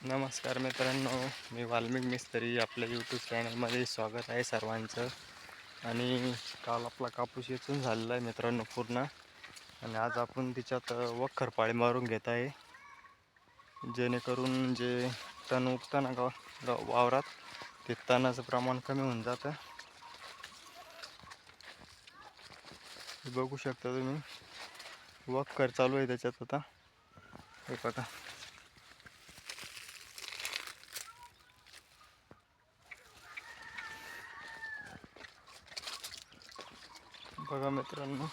नमस्कार मित्रांनो, मी वाल्मिक मिस्त्री आपल्या यूट्यूब चॅनलमध्ये स्वागत आहे सर्वांचं. आणि काल आपला कापूस वेचून झालेला आहे मित्रांनो पूर्ण. आणि आज आपण तिच्यात वखर पाळी मारून घेत आहे, जेणेकरून जे तण उगताना वावरात ते तणाचं प्रमाण कमी होऊन जातं. बघू शकता तुम्ही, वखर चालू आहे त्याच्यात आता. हे बघा, बघा मित्रांनो,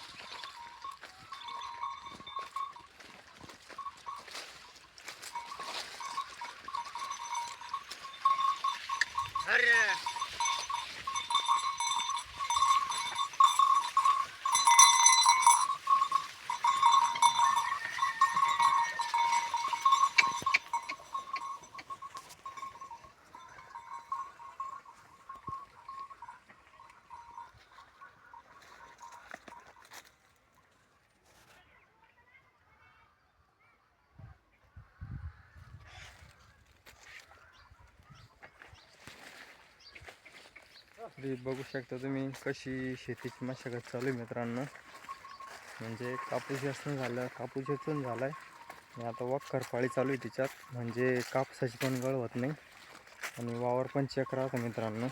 बघू शकता तुम्ही कशी शेतीची मशागत चालू आहे मित्रांनो. म्हणजे कापूस वेचून झालं, कापूस वेचून झाला आहे आणि आता वखर पाळी चालू आहे तिच्यात. म्हणजे कापसाची पण गळ होत नाही आणि वावर पण चेक राहतं मित्रांनो.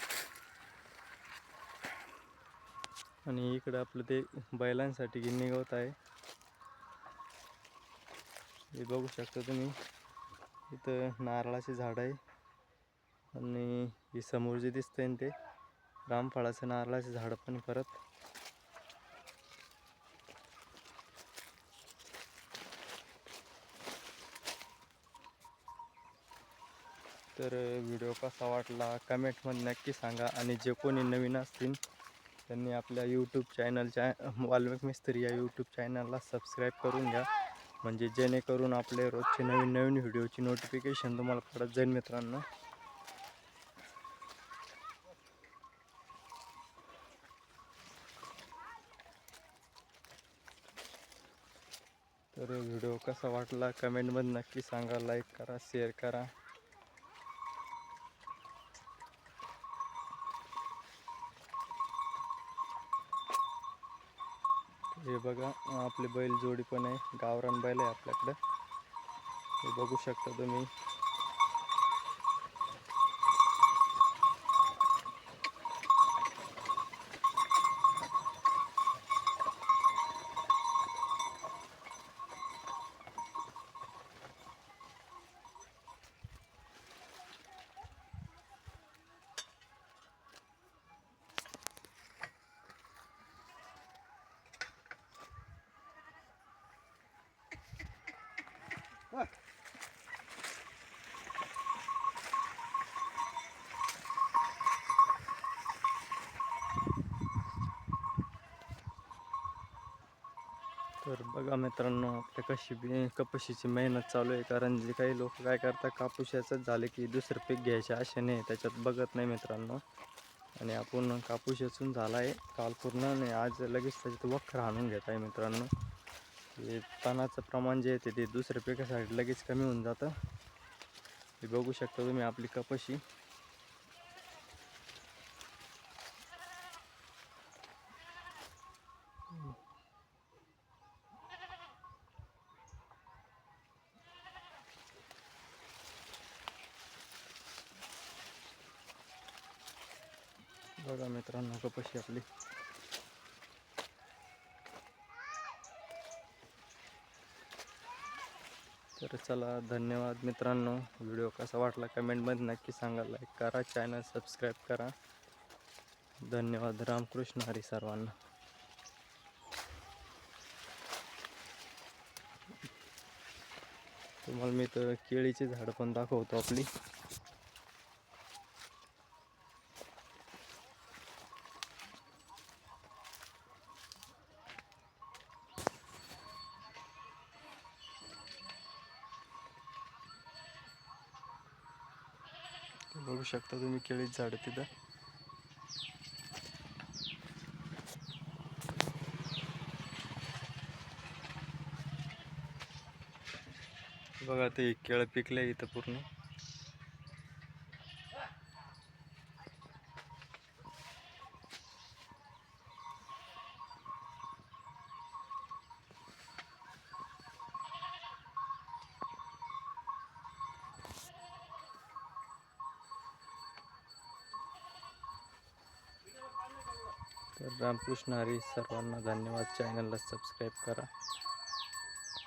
आणि इकडं आपलं ते बैलांसाठी गिन्नी गवत आहे, हे बघू शकता तुम्ही. इथं नारळाचे झाड आहे आणि हे समोर जे दिसतंय ना ते रामफळाचं नारळाचे झाड पण परत. तर व्हिडिओ कसा वाटला कमेंटमध्ये नक्की सांगा. आणि जे कोणी नवीन असतील त्यांनी आपल्या यूट्यूब चॅनलच्या वाल्मिक मिस्त्री या यूट्यूब चॅनलला सबस्क्राईब करून घ्या, म्हणजे जेणेकरून आपले रोजचे नवीन नवीन व्हिडिओची नोटिफिकेशन तुम्हाला पडत जाईल मित्रांनो. तर व्हिडिओ कसा वाटला कमेंटमध्ये नक्की सांगा, लाईक करा, शेअर करा. हे बघा, आपले बैल जोडी पण आहे, गावरान बैल आहे आपल्याकडं, हे बघू शकता तुम्ही. तर बघा मित्रांनो, आपल्या कपाशीची मेहनत चालू आहे. कारण जे काही लोक काय करतात, कापूस याचंच झाले की दुसरं पीक घ्यायच्या आशेने त्याच्यात बघत नाही मित्रांनो. आणि आपण कापूस वेचून झाला आहे काल पूर्ण, आणि आज लगेच त्याच्यात वखर आणून घेत आहे मित्रांनो. हे तणाचं प्रमाण जे आहे ते दुसऱ्या पिकासाठी लगेच कमी होऊन जातं. हे बघू शकता तुम्ही आपली कपाशी. बघा मित्रांनो कपाशी आपली. तर चला, धन्यवाद मित्रांनो. व्हिडिओ कसा वाटला कमेंटमध्ये नक्की सांगा, लाईक करा, चॅनल सबस्क्राईब करा. धन्यवाद. रामकृष्ण हरी सर्वांना. तुम्हाला मी तर केळीची झाडं पण दाखवतो आपली. बघू शकता तुम्ही केळीची झाडं तिथं. बघा ते केळं पिकले इथं पूर्ण. तर रामकृष्ण हरी, सर्वांना धन्यवाद. चॅनलला सबस्क्राईब करा.